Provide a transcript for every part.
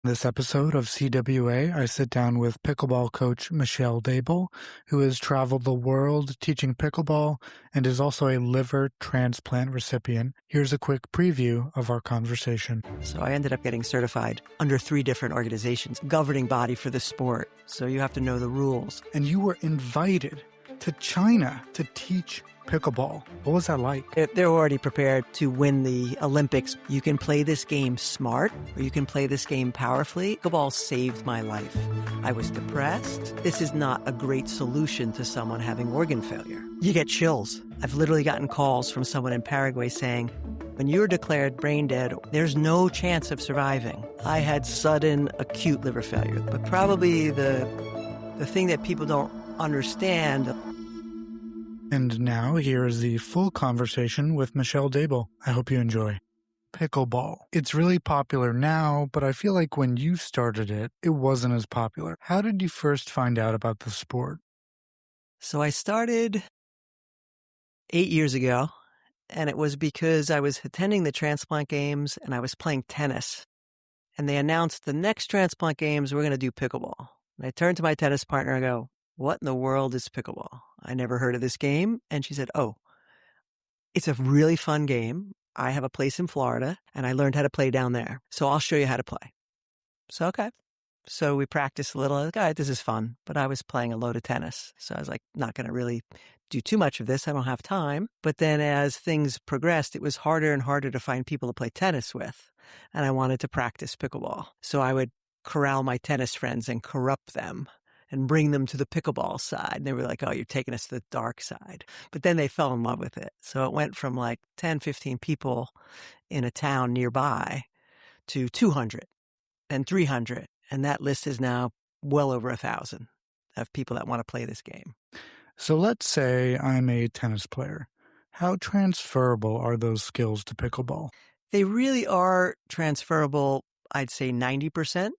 This episode of CWA, I sit down with pickleball coach Michelle Dable, who has traveled the world teaching pickleball and is also a liver transplant recipient. Here's a quick preview of our conversation. So I ended up getting certified under 3 different organizations, governing body for the sport. So you have to know the rules. And you were invited to China to teach pickleball. What was that like? They're already prepared to win the Olympics. You can play this game smart, or you can play this game powerfully. Pickleball saved my life. I was depressed. This is not a great solution to someone having organ failure. You get chills. I've literally gotten calls from someone in Paraguay saying, when you're declared brain dead, there's no chance of surviving. I had sudden acute liver failure, but probably the thing that people don't understand. And now here is the full conversation with Michelle Dable. I hope you enjoy. Pickleball. It's really popular now, but I feel like when you started it, it wasn't as popular. How did you first find out about the sport? So I started 8 years ago, and it was because I was attending the Transplant games and I was playing tennis. And they announced the next Transplant games, we're going to do pickleball. And I turned to my tennis partner and go, what in the world is pickleball? I never heard of this game. And she said, oh, it's a really fun game. I have a place in Florida and I learned how to play down there. So I'll show you how to play. So, okay. So we practiced a little. I was like, all right, this is fun. But I was playing a load of tennis. So I was like, not going to really do too much of this. I don't have time. But then as things progressed, it was harder and harder to find people to play tennis with. And I wanted to practice pickleball. So I would corral my tennis friends and corrupt them and bring them to the pickleball side. And they were like, oh, you're taking us to the dark side. But then they fell in love with it. So it went from like 10, 15 people in a town nearby to 200 and 300. And that list is now well over 1,000 of people that want to play this game. So let's say I'm a tennis player. How transferable are those skills to pickleball? They really are transferable, I'd say 90%.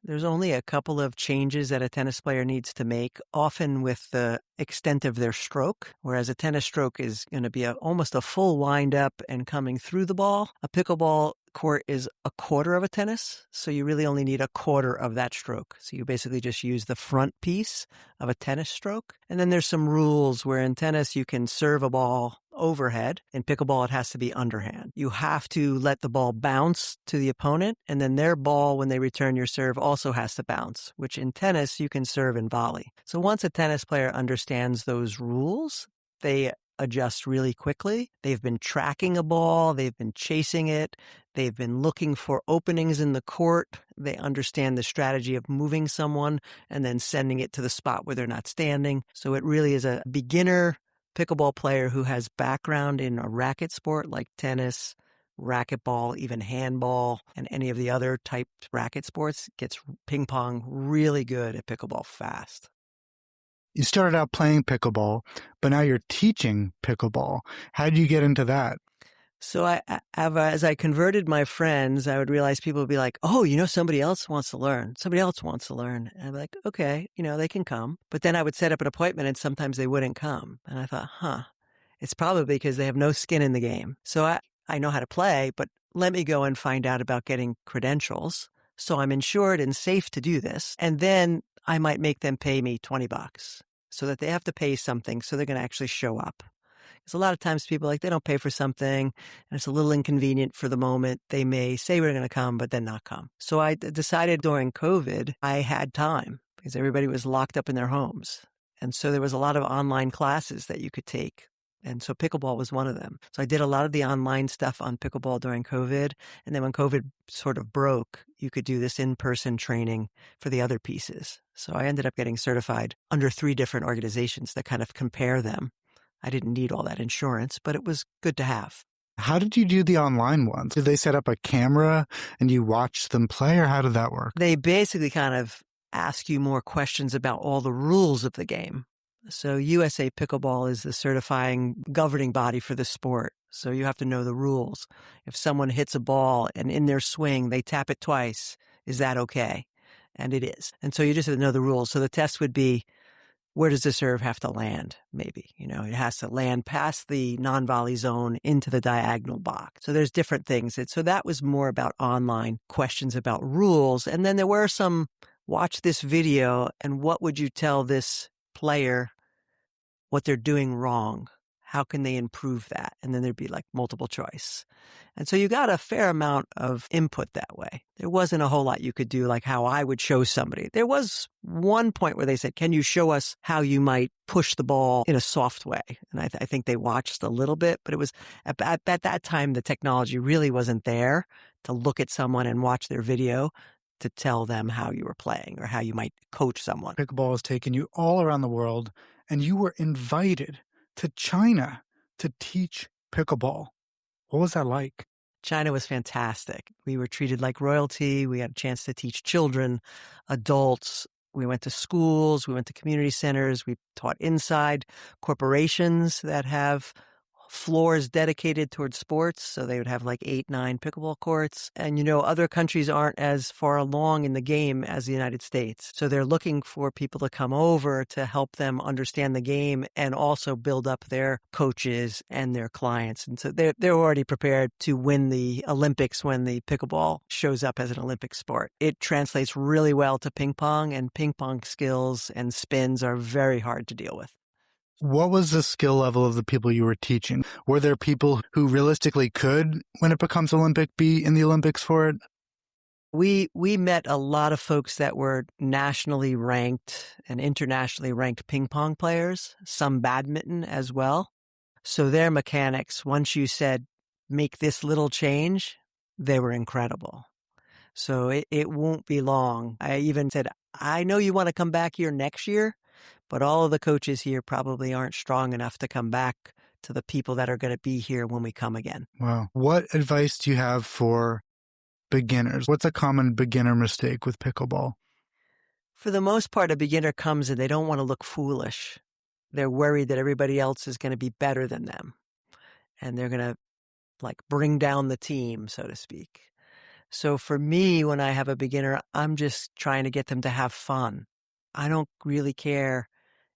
There's only a couple of changes that a tennis player needs to make, often with the extent of their stroke, whereas a tennis stroke is going to be almost a full wind up and coming through the ball. A pickleball court is a quarter of a tennis, so you really only need a quarter of that stroke. So you basically just use the front piece of a tennis stroke. And then there's some rules where in tennis you can serve a ball overhead. In pickleball, it has to be underhand. You have to let the ball bounce to the opponent, and then their ball, when they return your serve, also has to bounce, which in tennis, you can serve and volley. So once a tennis player understands those rules, they adjust really quickly. They've been tracking a ball. They've been chasing it. They've been looking for openings in the court. They understand the strategy of moving someone and then sending it to the spot where they're not standing. So it really is a beginner pickleball player who has background in a racket sport like tennis, racquetball, even handball, and any of the other type racket sports gets ping pong really good at pickleball fast. You started out playing pickleball, but now you're teaching pickleball. How did you get into that? So as I converted my friends, I would realize people would be like, oh, somebody else wants to learn. Somebody else wants to learn. And I'd be like, okay, they can come. But then I would set up an appointment and sometimes they wouldn't come. And I thought, it's probably because they have no skin in the game. So I know how to play, but let me go and find out about getting credentials. So I'm insured and safe to do this. And then I might make them pay me $20 so that they have to pay something so they're going to actually show up. Because a lot of times people they don't pay for something and it's a little inconvenient for the moment. They may say we're going to come, but then not come. So I decided during COVID, I had time because everybody was locked up in their homes. And so there was a lot of online classes that you could take. And so pickleball was one of them. So I did a lot of the online stuff on pickleball during COVID. And then when COVID sort of broke, you could do this in-person training for the other pieces. So I ended up getting certified under 3 different organizations that kind of compare them. I didn't need all that insurance, but it was good to have. How did you do the online ones? Did they set up a camera and you watched them play, or how did that work? They basically kind of ask you more questions about all the rules of the game. So USA Pickleball is the certifying governing body for the sport. So you have to know the rules. If someone hits a ball and in their swing, they tap it twice, is that okay? And it is. And so you just have to know the rules. So the test would be, where does the serve have to land? Maybe, it has to land past the non-volley zone into the diagonal box. So there's different things. So that was more about online questions about rules. And then there were some, watch this video and what would you tell this player what they're doing wrong? How can they improve that? And then there'd be like multiple choice. And so you got a fair amount of input that way. There wasn't a whole lot you could do like how I would show somebody. There was one point where they said, can you show us how you might push the ball in a soft way? And I think they watched a little bit, but it was at that time, the technology really wasn't there to look at someone and watch their video to tell them how you were playing or how you might coach someone. Pickleball has taken you all around the world, and you were invited to China to teach pickleball. What was that like? China was fantastic. We were treated like royalty. We had a chance to teach children, adults. We went to schools. We went to community centers. We taught inside corporations that have floors dedicated towards sports. So they would have like 8, 9 pickleball courts. And, other countries aren't as far along in the game as the United States. So they're looking for people to come over to help them understand the game and also build up their coaches and their clients. And so they're already prepared to win the Olympics when the pickleball shows up as an Olympic sport. It translates really well to ping pong, and ping pong skills and spins are very hard to deal with. What was the skill level of the people you were teaching? Were there people who realistically could, when it becomes Olympic, be in the Olympics for it? We met a lot of folks that were nationally ranked and internationally ranked ping pong players, some badminton as well. So their mechanics, once you said, make this little change, they were incredible. So it won't be long. I even said, I know you want to come back here next year, but all of the coaches here probably aren't strong enough to come back to the people that are going to be here when we come again. Wow. What advice do you have for beginners? What's a common beginner mistake with pickleball? For the most part, a beginner comes and they don't want to look foolish. They're worried that everybody else is going to be better than them. And they're going to bring down the team, so to speak. So for me, when I have a beginner, I'm just trying to get them to have fun. I don't really care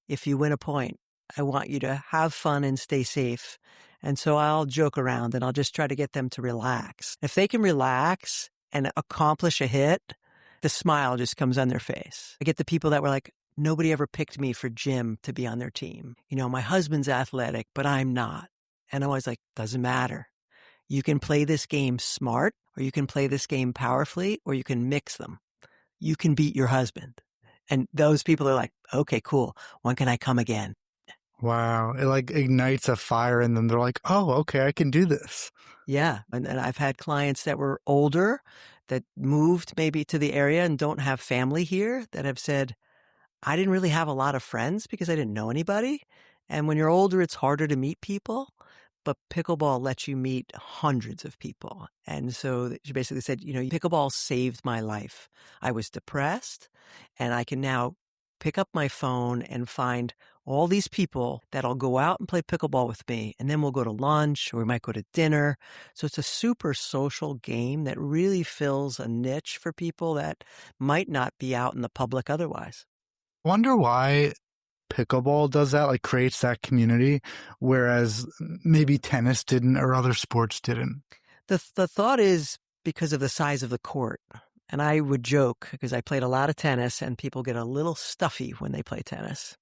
if you win a point. I want you to have fun and stay safe. And so I'll joke around and I'll just try to get them to relax. If they can relax and accomplish a hit, the smile just comes on their face. I get the people that were like, nobody ever picked me for gym to be on their team. My husband's athletic, but I'm not. And I'm always like, doesn't matter. You can play this game smart, or you can play this game powerfully, or you can mix them. You can beat your husband. And those people are like, okay, cool. When can I come again? Wow. It ignites a fire in them. They're like, oh, okay, I can do this. Yeah. And I've had clients that were older that moved maybe to the area and don't have family here that have said, I didn't really have a lot of friends because I didn't know anybody. And when you're older, it's harder to meet people. But pickleball lets you meet hundreds of people. And so she basically said, pickleball saved my life. I was depressed, and I can now pick up my phone and find all these people that'll go out and play pickleball with me. And then we'll go to lunch, or we might go to dinner. So it's a super social game that really fills a niche for people that might not be out in the public otherwise. Wonder why pickleball does that, creates that community, whereas maybe tennis didn't or other sports didn't. The thought is because of the size of the court. And I would joke because I played a lot of tennis and people get a little stuffy when they play tennis.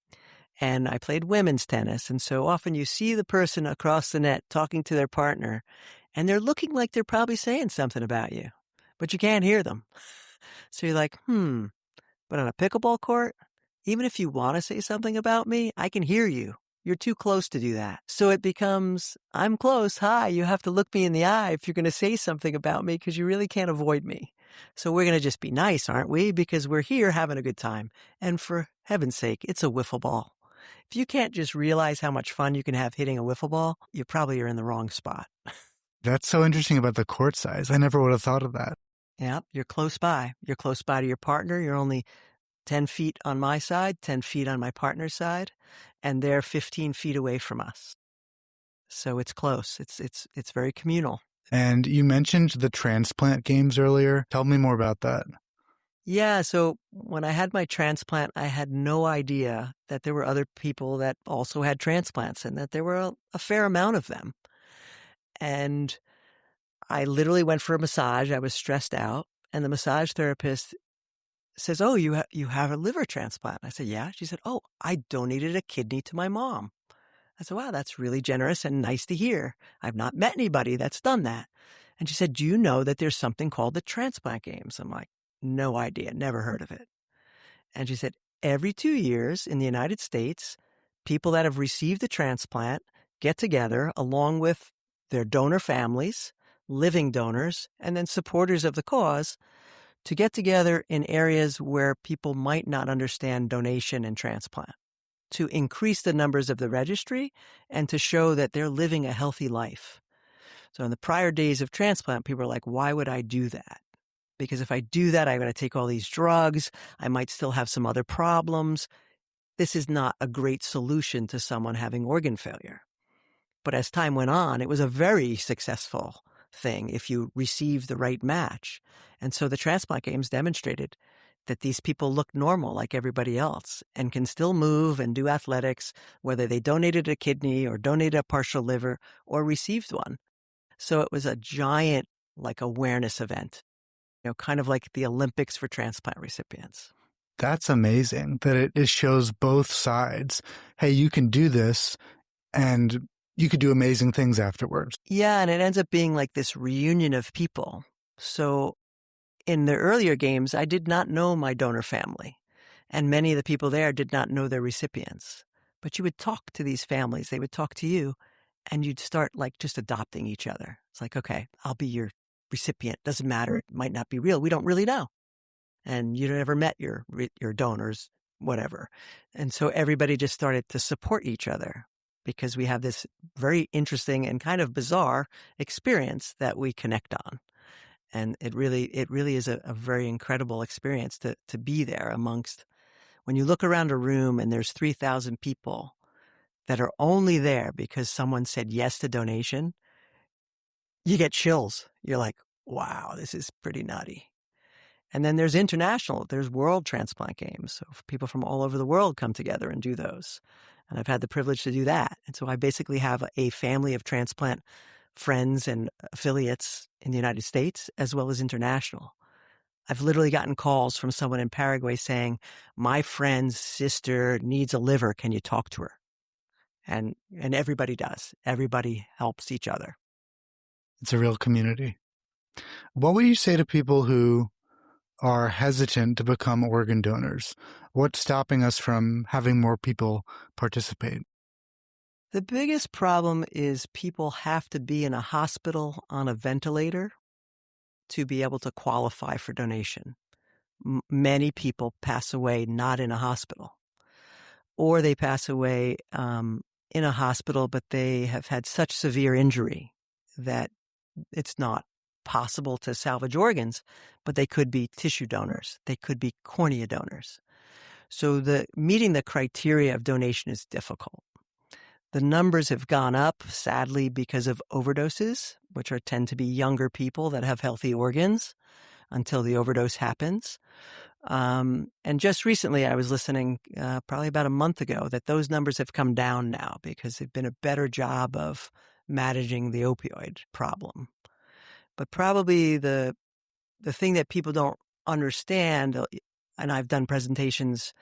And I played women's tennis. And so often you see the person across the net talking to their partner and they're looking like they're probably saying something about you, but you can't hear them. So you're like, but on a pickleball court, even if you want to say something about me, I can hear you. You're too close to do that. So it becomes, I'm close. Hi, you have to look me in the eye if you're going to say something about me because you really can't avoid me. So we're going to just be nice, aren't we? Because we're here having a good time. And for heaven's sake, it's a wiffle ball. If you can't just realize how much fun you can have hitting a wiffle ball, you probably are in the wrong spot. That's so interesting about the court size. I never would have thought of that. Yeah, you're close by. You're close by to your partner. You're only 10 feet on my side, 10 feet on my partner's side, and they're 15 feet away from us. So it's close. It's very communal. And you mentioned the Transplant games earlier. Tell me more about that. Yeah, so when I had my transplant, I had no idea that there were other people that also had transplants and that there were a fair amount of them. And I literally went for a massage. I was stressed out, and the massage therapist says, "Oh, you have a liver transplant." I said, "Yeah." She said, "Oh, I donated a kidney to my mom." I said, "Wow, that's really generous and nice to hear. I've not met anybody that's done that." And she said, "Do you know that there's something called the Transplant Games?" I'm like, "No idea, never heard of it." And she said, "Every 2 years in the United States, people that have received a transplant get together along with their donor families, living donors, and then supporters of the cause to get together in areas where people might not understand donation and transplant, to increase the numbers of the registry and to show that they're living a healthy life." So in the prior days of transplant, people were like, "Why would I do that? Because if I do that, I'm going to take all these drugs. I might still have some other problems. This is not a great solution to someone having organ failure." But as time went on, it was a very successful thing if you received the right match. And so the transplant games demonstrated that these people look normal like everybody else and can still move and do athletics, whether they donated a kidney or donated a partial liver or received one. So it was a giant, like, awareness event, kind of like the Olympics for transplant recipients. That's amazing that it shows both sides. Hey, you can do this and you could do amazing things afterwards. Yeah, and it ends up being like this reunion of people. So in the earlier games, I did not know my donor family, and many of the people there did not know their recipients. But you would talk to these families, they would talk to you, and you'd start like just adopting each other. It's like, okay, I'll be your recipient. Doesn't matter. It might not be real. We don't really know. And you never met your donors, whatever. And so everybody just started to support each other because we have this very interesting and kind of bizarre experience that we connect on. And it really is a very incredible experience to be there amongst, when you look around a room and there's 3,000 people that are only there because someone said yes to donation, you get chills. You're like, wow, this is pretty nutty. And then there's world transplant games. So people from all over the world come together and do those. And I've had the privilege to do that. And so I basically have a family of transplant friends and affiliates in the United States as well as international. I've literally gotten calls from someone in Paraguay saying, "My friend's sister needs a liver. Can you talk to her?" And everybody does. Everybody helps each other. It's a real community. What would you say to people who are hesitant to become organ donors? What's stopping us from having more people participate? The biggest problem is people have to be in a hospital on a ventilator to be able to qualify for donation. Many people pass away not in a hospital, or they pass away in a hospital, but they have had such severe injury that it's not possible to salvage organs, but they could be tissue donors. They could be cornea donors. So meeting the criteria of donation is difficult. The numbers have gone up, sadly, because of overdoses, which tend to be younger people that have healthy organs until the overdose happens. And just recently, I was listening, probably about a month ago, that those numbers have come down now because they've been a better job of managing the opioid problem. But probably the thing that people don't understand, and I've done presentations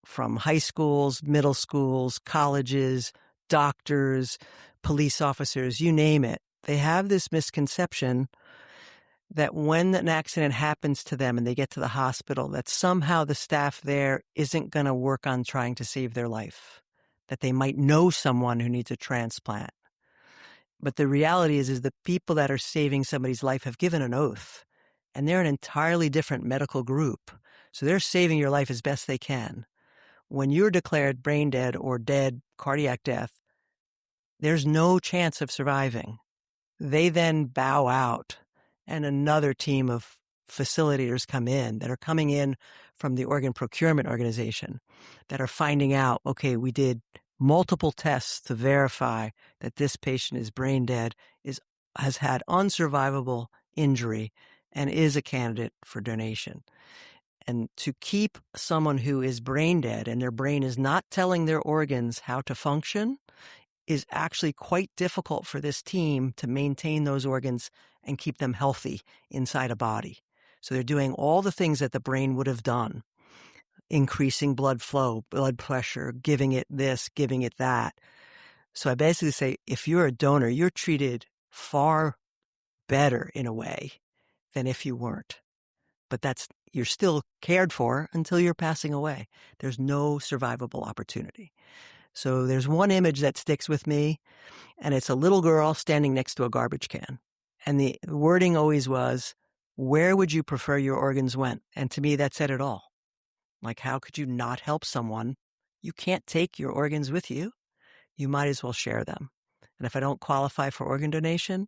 from high schools, middle schools, colleges, doctors, police officers, you name it. They have this misconception that when an accident happens to them and they get to the hospital, that somehow the staff there isn't going to work on trying to save their life, that they might know someone who needs a transplant. But the reality is the people that are saving somebody's life have given an oath, and they're an entirely different medical group. So they're saving your life as best they can. When you're declared brain dead or dead, cardiac death, there's no chance of surviving. They then bow out, and another team of facilitators come in that are coming in from the organ procurement organization that are finding out, okay, we did multiple tests to verify that this patient is brain dead, has had unsurvivable injury, and is a candidate for donation. And to keep someone who is brain dead and their brain is not telling their organs how to function is actually quite difficult for this team to maintain those organs and keep them healthy inside a body. So they're doing all the things that the brain would have done, increasing blood flow, blood pressure, giving it this, giving it that. So I basically say, if you're a donor, you're treated far better in a way than if you weren't. But you're still cared for until you're passing away. There's no survivable opportunity. So there's one image that sticks with me, and it's a little girl standing next to a garbage can. And the wording always was, where would you prefer your organs went? And to me, that said it all. Like, how could you not help someone? You can't take your organs with you. You might as well share them. And if I don't qualify for organ donation,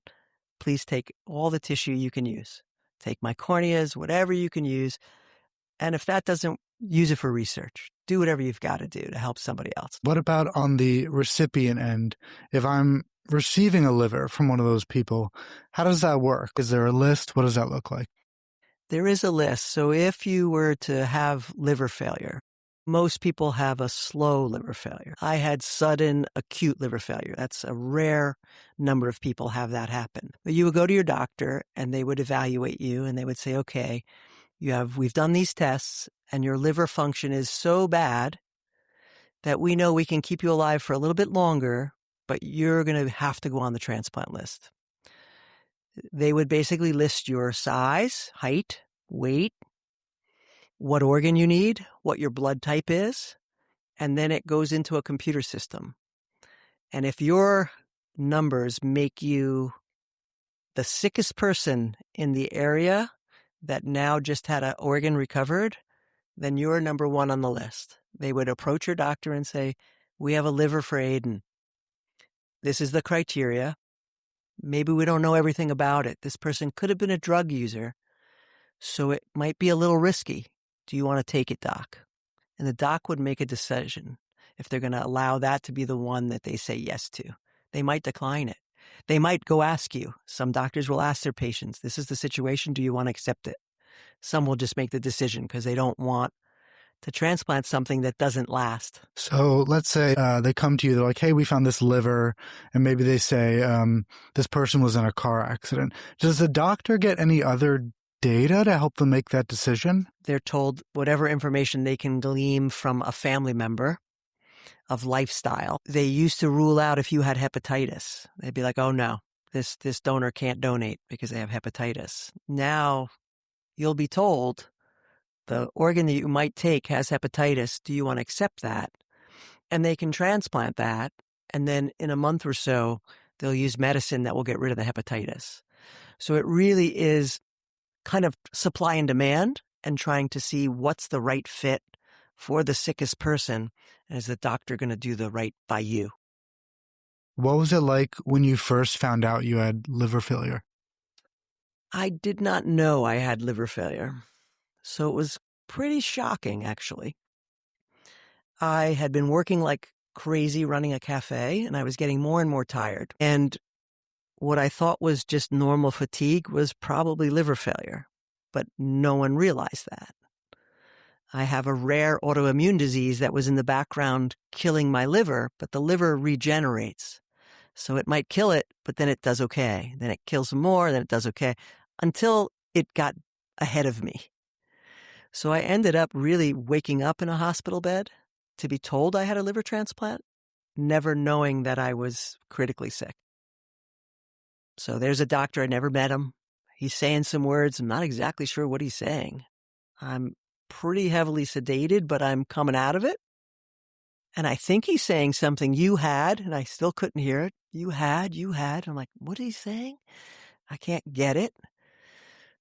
please take all the tissue you can use. Take my corneas, whatever you can use. And if that doesn't, use it for research. Do whatever you've got to do to help somebody else. What about on the recipient end? If I'm receiving a liver from one of those people, how does that work? Is there a list? What does that look like? There is a list. So if you were to have liver failure, most people have a slow liver failure. I had sudden acute liver failure. That's a rare number of people have that happen. But you would go to your doctor and they would evaluate you and they would say, okay, we've done these tests and your liver function is so bad that we know we can keep you alive for a little bit longer, but you're going to have to go on the transplant list. They would basically list your size, height, weight, what organ you need, what your blood type is, and then it goes into a computer system. And if your numbers make you the sickest person in the area that now just had an organ recovered, then you're number one on the list. They would approach your doctor and say, we have a liver for Aiden. This is the criteria. Maybe we don't know everything about it. This person could have been a drug user, so it might be a little risky. Do you want to take it, doc? And the doc would make a decision if they're going to allow that to be the one that they say yes to. They might decline it. They might go ask you. Some doctors will ask their patients, this is the situation. Do you want to accept it? Some will just make the decision because they don't want to transplant something that doesn't last. So let's say they come to you, they're like, hey, we found this liver, and maybe they say this person was in a car accident. Does the doctor get any other data to help them make that decision? They're told whatever information they can glean from a family member of lifestyle. They used to rule out if you had hepatitis. They'd be like, oh no, this donor can't donate because they have hepatitis. Now you'll be told the organ that you might take has hepatitis. Do you want to accept that? And they can transplant that. And then in a month or so, they'll use medicine that will get rid of the hepatitis. So it really is kind of supply and demand and trying to see what's the right fit for the sickest person. And is the doctor going to do the right by you? What was it like when you first found out you had liver failure? I did not know I had liver failure. So it was pretty shocking, actually. I had been working like crazy running a cafe, and I was getting more and more tired. And what I thought was just normal fatigue was probably liver failure, but no one realized that. I have a rare autoimmune disease that was in the background killing my liver, but the liver regenerates. So it might kill it, but then it does okay. Then it kills more, then it does okay, until it got ahead of me. So I ended up really waking up in a hospital bed to be told I had a liver transplant, never knowing that I was critically sick. So there's a doctor, I never met him. He's saying some words. I'm not exactly sure what he's saying. I'm pretty heavily sedated, but I'm coming out of it. And I think he's saying something, you had, and I still couldn't hear it. You had. I'm like, what is he saying? I can't get it.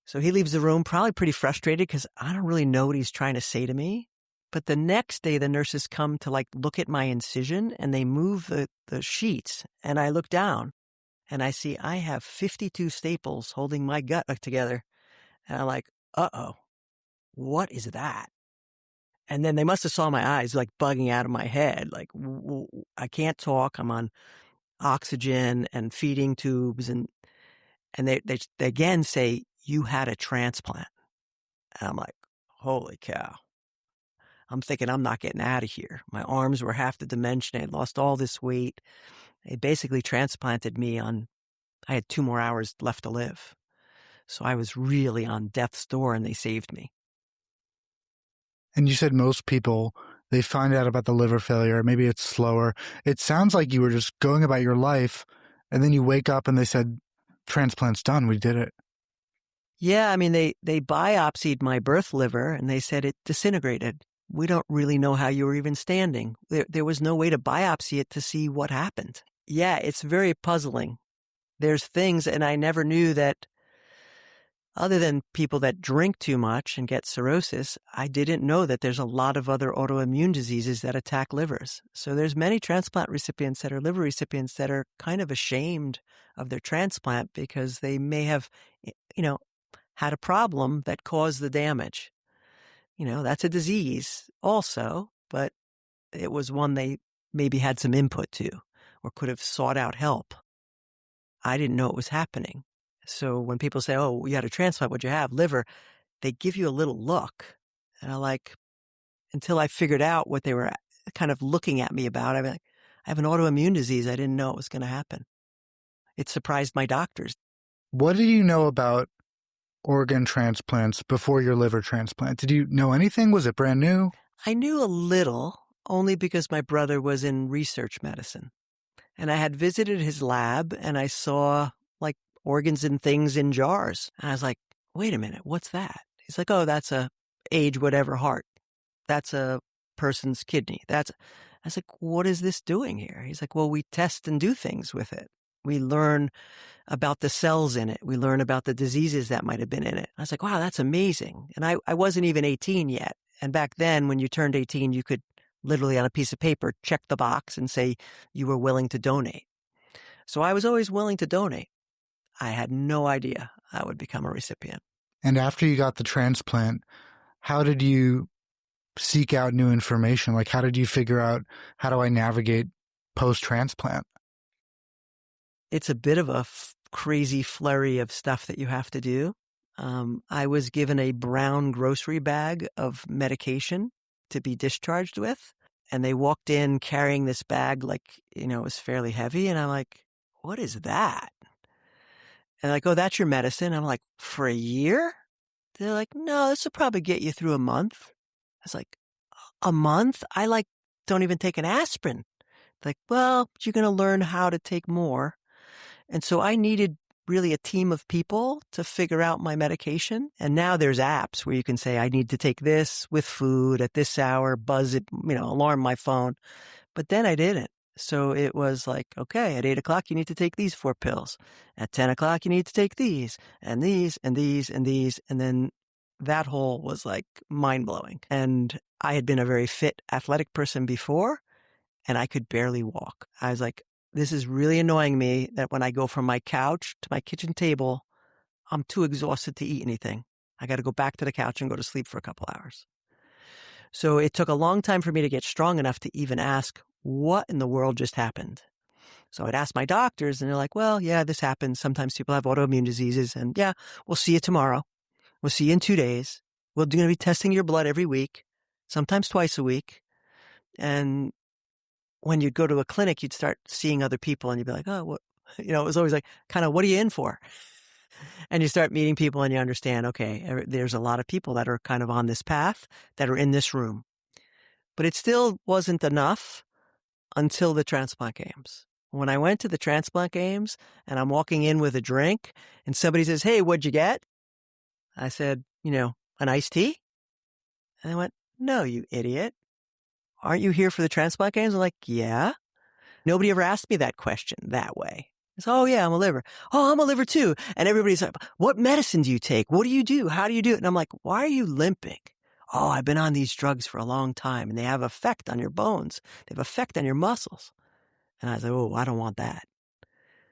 So he leaves the room probably pretty frustrated because I don't really know what he's trying to say to me. But the next day, the nurses come to like look at my incision and they move the sheets. And I look down and I see I have 52 staples holding my gut together. And I'm like, uh-oh, what is that? And then they must have saw my eyes like bugging out of my head. Like, I can't talk. I'm on oxygen and feeding tubes. And they again say, you had a transplant. And I'm like, holy cow. I'm thinking I'm not getting out of here. My arms were half the dimension. I had lost all this weight. They basically transplanted me I had 2 more hours left to live. So I was really on death's door and they saved me. And you said most people, they find out about the liver failure. Maybe it's slower. It sounds like you were just going about your life and then you wake up and they said, transplant's done. We did it. Yeah, I mean, they biopsied my birth liver and they said it disintegrated. We don't really know how you were even standing. There was no way to biopsy it to see what happened. Yeah, it's very puzzling. There's things, and I never knew that other than people that drink too much and get cirrhosis, I didn't know that there's a lot of other autoimmune diseases that attack livers. So there's many transplant recipients that are liver recipients that are kind of ashamed of their transplant because they may have, had a problem that caused the damage. That's a disease also, but it was one they maybe had some input to or could have sought out help. I didn't know it was happening. So when people say, oh, you had a transplant, what'd you have? Liver, they give you a little look. And until I figured out what they were kind of looking at me about, I have an autoimmune disease. I didn't know it was going to happen. It surprised my doctors. What did you know about organ transplants before your liver transplant? Did you know anything? Was it brand new? I knew a little, only because my brother was in research medicine. And I had visited his lab and I saw organs and things in jars. And I was like, wait a minute, what's that? He's like, oh, that's a age whatever heart. That's a person's kidney. I was like, what is this doing here? He's like, well, we test and do things with it. We learn about the cells in it. We learn about the diseases that might have been in it. I was like, wow, that's amazing. And I wasn't even 18 yet. And back then, when you turned 18, you could literally on a piece of paper check the box and say you were willing to donate. So I was always willing to donate. I had no idea I would become a recipient. And after you got the transplant, how did you seek out new information? Like, how did you figure out, how do I navigate post-transplant? It's a bit of a crazy flurry of stuff that you have to do. I was given a brown grocery bag of medication to be discharged with. And they walked in carrying this bag it was fairly heavy. And I'm like, what is that? And like, oh, that's your medicine. I'm like, for a year? They're like, no, this will probably get you through a month. I was like, a month? I don't even take an aspirin. Like, well, you're going to learn how to take more. And so I needed really a team of people to figure out my medication. And now there's apps where you can say, I need to take this with food at this hour, buzz it, alarm my phone. But then I didn't. So it was like, okay, at 8 o'clock, you need to take these 4 pills. At 10 o'clock, you need to take these and these and these and these. And then that whole was mind blowing. And I had been a very fit, athletic person before, and I could barely walk. I was like, this is really annoying me that when I go from my couch to my kitchen table, I'm too exhausted to eat anything. I got to go back to the couch and go to sleep for a couple hours. So it took a long time for me to get strong enough to even ask, what in the world just happened? So I'd ask my doctors and they're like, well, yeah, this happens. Sometimes people have autoimmune diseases and yeah, we'll see you tomorrow. We'll see you in 2 days. We're going to be testing your blood every week, sometimes twice a week. And when you'd go to a clinic, you'd start seeing other people and you'd be like, oh, what? It was always kind of, what are you in for? And you start meeting people and you understand, okay, there's a lot of people that are kind of on this path that are in this room. But it still wasn't enough until the transplant games. When I went to the transplant games and I'm walking in with a drink and somebody says, hey, what'd you get? I said, an iced tea. And they went, no, you idiot. Aren't you here for the transplant games? I'm like, yeah. Nobody ever asked me that question that way. It's, oh yeah, I'm a liver. Oh, I'm a liver too. And everybody's like, what medicine do you take? What do you do? How do you do it? And I'm like, why are you limping? Oh, I've been on these drugs for a long time and they have effect on your bones. They have effect on your muscles. And I was like, oh, I don't want that.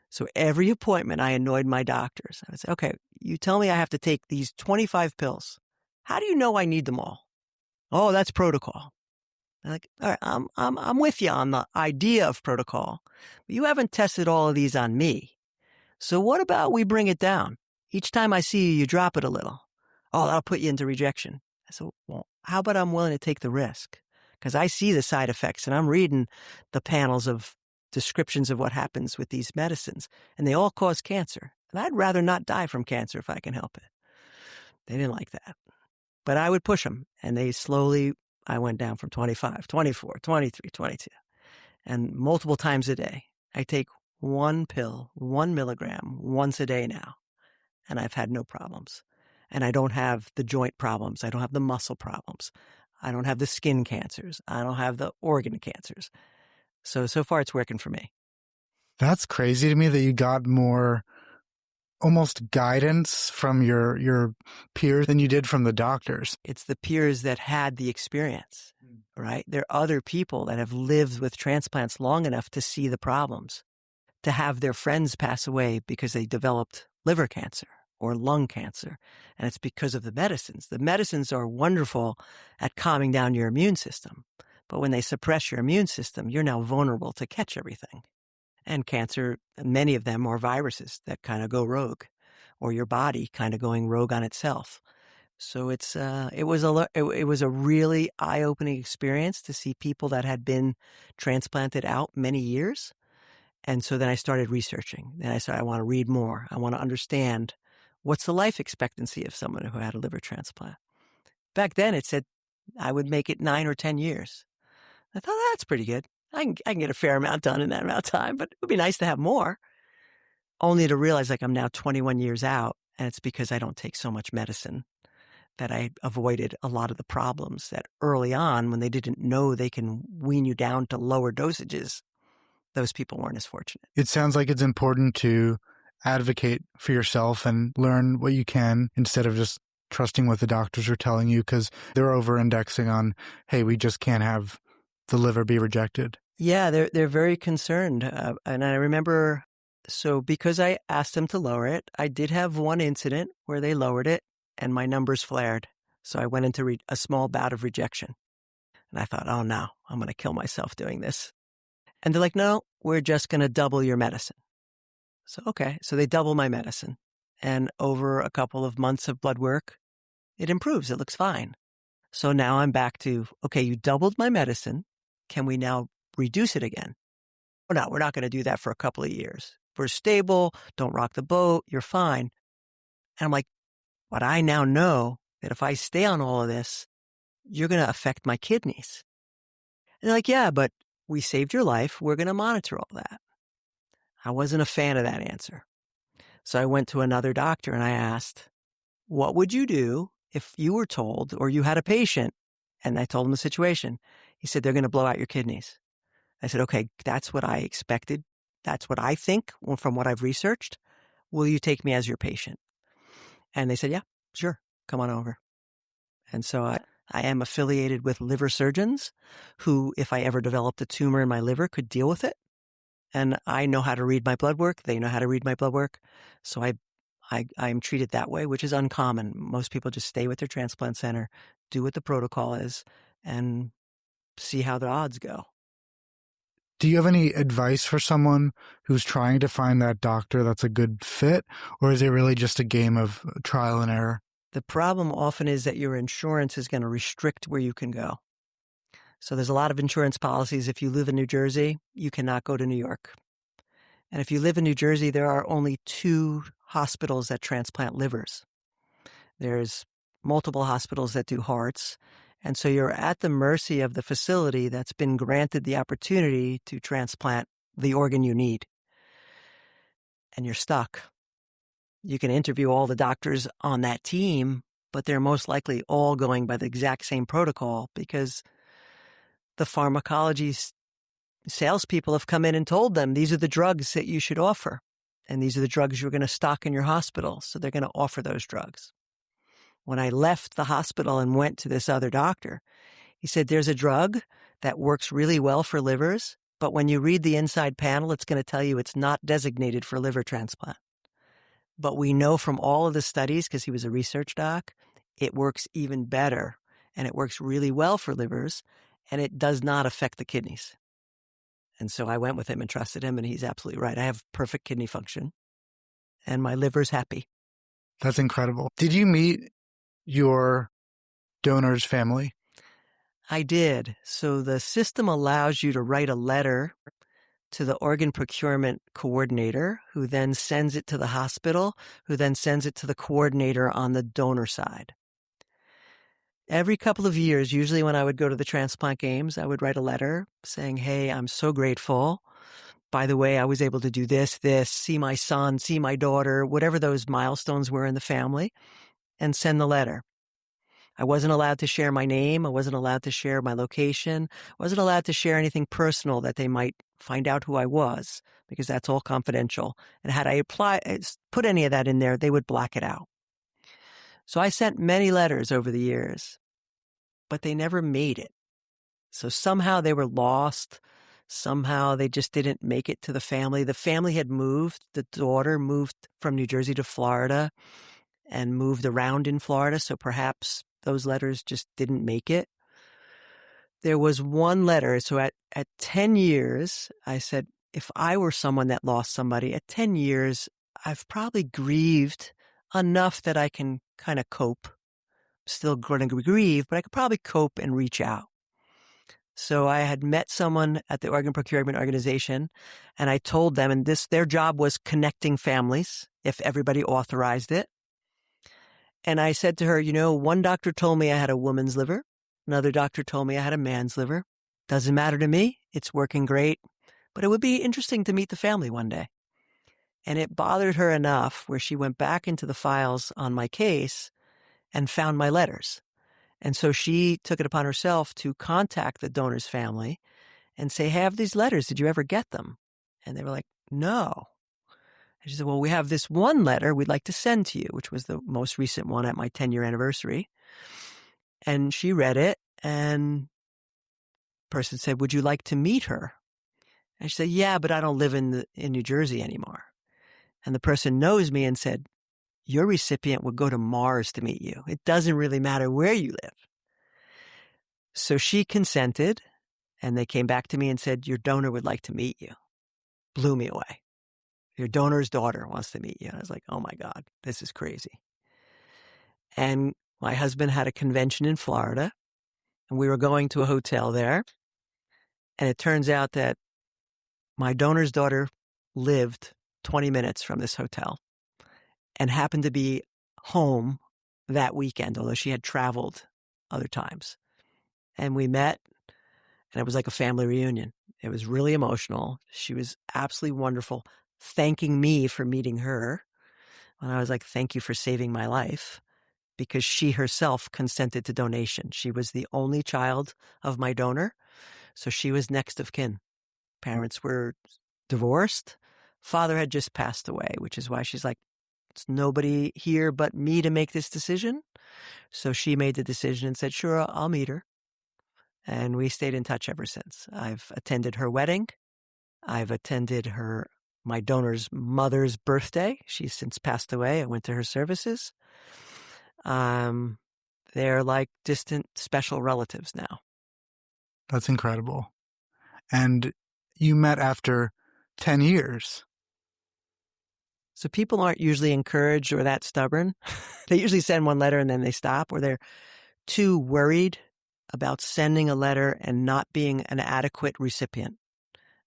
So every appointment I annoyed my doctors. I would say, okay, you tell me I have to take these 25 pills. How do you know I need them all? Oh, that's protocol. I'm like, all right, I'm with you on the idea of protocol, but you haven't tested all of these on me. So what about we bring it down? Each time I see you, you drop it a little. Oh, that'll put you into rejection. I said, well, how about I'm willing to take the risk? Because I see the side effects and I'm reading the panels of descriptions of what happens with these medicines, and they all cause cancer. And I'd rather not die from cancer if I can help it. They didn't like that. But I would push them, and I went down from 25, 24, 23, 22, and multiple times a day. I take one pill, 1 milligram, once a day now, and I've had no problems. And I don't have the joint problems. I don't have the muscle problems. I don't have the skin cancers. I don't have the organ cancers. So far it's working for me. That's crazy to me that you got more almost guidance from your peers than you did from the doctors. It's the peers that had the experience, right? There are other people that have lived with transplants long enough to see the problems, to have their friends pass away because they developed liver cancer or lung cancer. And it's because of the medicines. The medicines are wonderful at calming down your immune system. But when they suppress your immune system, you're now vulnerable to catch everything. And cancer, many of them are viruses that kind of go rogue, or your body kind of going rogue on itself. So it was a really eye-opening experience to see people that had been transplanted out many years. And so then I started researching. Then I said, I want to read more. I want to understand what's the life expectancy of someone who had a liver transplant. Back then it said I would make it 9 or 10 years. I thought, that's pretty good. I can get a fair amount done in that amount of time, but it would be nice to have more. Only to realize I'm now 21 years out, and it's because I don't take so much medicine that I avoided a lot of the problems that early on, when they didn't know they can wean you down to lower dosages, those people weren't as fortunate. It sounds like it's important to advocate for yourself and learn what you can instead of just trusting what the doctors are telling you, because they're over-indexing on, hey, we just can't have the liver be rejected. Yeah, they're very concerned. And I remember, so because I asked them to lower it, I did have one incident where they lowered it and my numbers flared. So I went into a small bout of rejection. And I thought, oh no, I'm going to kill myself doing this. And they're like, no, we're just going to double your medicine. So, okay. So they double my medicine. And over a couple of months of blood work, it improves. It looks fine. So now I'm back to, okay, you doubled my medicine. Can we now reduce it again? Oh, no, we're not going to do that for a couple of years. We're stable. Don't rock the boat. You're fine. And I'm like, but I now know that if I stay on all of this, you're going to affect my kidneys. And they're like, yeah, but we saved your life. We're going to monitor all that. I wasn't a fan of that answer. So I went to another doctor and I asked, what would you do if you were told, or you had a patient, and I told him the situation. He said, they're going to blow out your kidneys. I said, okay, that's what I expected. That's what I think from what I've researched. Will you take me as your patient? And they said, yeah, sure. Come on over. And so I am affiliated with liver surgeons who, if I ever developed a tumor in my liver, could deal with it. And I know how to read my blood work. They know how to read my blood work. So I'm treated that way, which is uncommon. Most people just stay with their transplant center, do what the protocol is, and see how the odds go. Do you have any advice for someone who's trying to find that doctor that's a good fit, or is it really just a game of trial and error? The problem often is that your insurance is going to restrict where you can go. So there's a lot of insurance policies. If you live in New Jersey, you cannot go to New York. And if you live in New Jersey, there are only 2 hospitals that transplant livers. There's multiple hospitals that do hearts. And so you're at the mercy of the facility that's been granted the opportunity to transplant the organ you need. And you're stuck. You can interview all the doctors on that team, but they're most likely all going by the exact same protocol because the pharmacology salespeople have come in and told them these are the drugs that you should offer. And these are the drugs you're going to stock in your hospital. So they're going to offer those drugs. When I left the hospital and went to this other doctor, he said, there's a drug that works really well for livers, but when you read the inside panel, it's going to tell you it's not designated for liver transplant. But we know from all of the studies, because he was a research doc, it works even better, and it works really well for livers, and it does not affect the kidneys. And so I went with him and trusted him, and he's absolutely right. I have perfect kidney function, and my liver's happy. That's incredible. Did you meet your donor's family? I did. So the system allows you to write a letter to the organ procurement coordinator, who then sends it to the hospital, who then sends it to the coordinator on the donor side. Every couple of years, usually when I would go to the transplant games, I would write a letter saying, hey, I'm so grateful. By the way, I was able to do this, see my son, see my daughter, whatever those milestones were in the family, and send the letter. I wasn't allowed to share my name. I wasn't allowed to share my location. I wasn't allowed to share anything personal that they might find out who I was, because that's all confidential. And had I put any of that in there, they would black it out. So I sent many letters over the years, but they never made it. So somehow they were lost. Somehow they just didn't make it to the family. The family had moved. The daughter moved from New Jersey to Florida and moved around in Florida. So perhaps those letters just didn't make it. There was one letter. So at 10 years, I said, if I were someone that lost somebody, at 10 years, I've probably grieved enough that I can kind of cope. Still going to grieve, but I could probably cope and reach out. So I had met someone at the organ procurement organization, and I told them, and their job was connecting families if everybody authorized it. And I said to her, one doctor told me I had a woman's liver. Another doctor told me I had a man's liver. Doesn't matter to me. It's working great. But it would be interesting to meet the family one day. And it bothered her enough where she went back into the files on my case and found my letters. And so she took it upon herself to contact the donor's family and say, hey, I have these letters. Did you ever get them? And they were like, no. And she said, well, we have this one letter we'd like to send to you, which was the most recent one at my 10-year anniversary. And she read it, and the person said, would you like to meet her? And she said, yeah, but I don't live in New Jersey anymore. And the person knows me and said, your recipient would go to Mars to meet you. It doesn't really matter where you live. So she consented, and they came back to me and said, your donor would like to meet you. Blew me away. Your donor's daughter wants to meet you. And I was like, oh my God, this is crazy. And my husband had a convention in Florida, and we were going to a hotel there. And it turns out that my donor's daughter lived 20 minutes from this hotel and happened to be home that weekend, although she had traveled other times. And we met, and it was like a family reunion. It was really emotional. She was absolutely wonderful, thanking me for meeting her. And I was like, thank you for saving my life, because she herself consented to donation. She was the only child of my donor, so she was next of kin. Parents were divorced. Father had just passed away, which is why she's like, it's nobody here but me to make this decision. So she made the decision and said, sure, I'll meet her. And we stayed in touch ever since. I've attended her wedding. I've attended my donor's mother's birthday. She's since passed away. I went to her services. They're like distant, special relatives now. That's incredible. And you met after 10 years. So people aren't usually encouraged or that stubborn. They usually send one letter and then they stop, or they're too worried about sending a letter and not being an adequate recipient,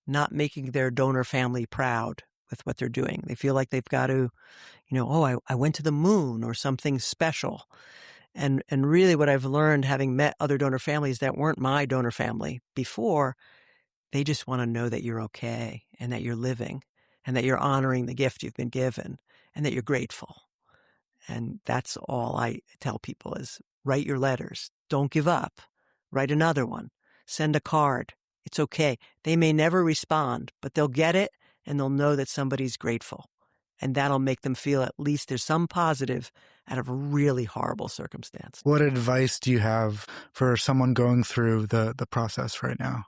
not making their donor family proud with what they're doing. They feel like they've got to, I went to the moon or something special. And really what I've learned, having met other donor families that weren't my donor family before, they just want to know that you're okay and that you're living and that you're honoring the gift you've been given and that you're grateful. And that's all I tell people is write your letters. Don't give up. Write another one. Send a card. It's okay. They may never respond, but they'll get it and they'll know that somebody's grateful. And that'll make them feel at least there's some positive out of a really horrible circumstance. What advice do you have for someone going through the process right now?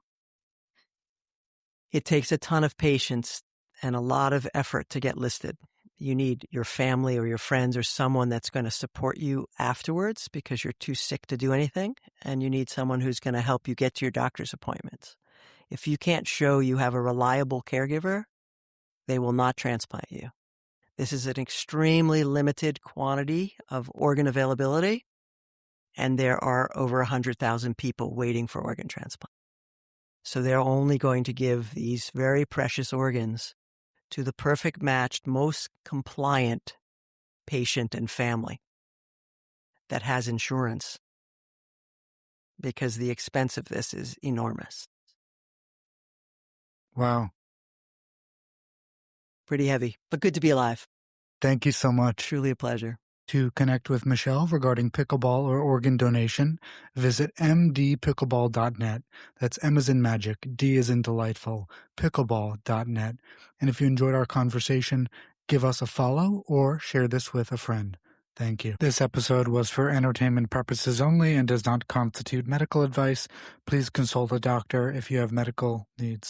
It takes a ton of patience and a lot of effort to get listed. You need your family or your friends or someone that's going to support you afterwards because you're too sick to do anything. And you need someone who's going to help you get to your doctor's appointments. If you can't show you have a reliable caregiver, they will not transplant you. This is an extremely limited quantity of organ availability. and there are over 100,000 people waiting for organ transplant. So they're only going to give these very precious organs to the perfect matched, most compliant patient and family that has insurance, because the expense of this is enormous. Wow. Pretty heavy, but good to be alive. Thank you so much. Truly a pleasure. To connect with Michelle regarding pickleball or organ donation, visit mdpickleball.net. That's M as in magic, D as in delightful, pickleball.net. And if you enjoyed our conversation, give us a follow or share this with a friend. Thank you. This episode was for entertainment purposes only and does not constitute medical advice. Please consult a doctor if you have medical needs.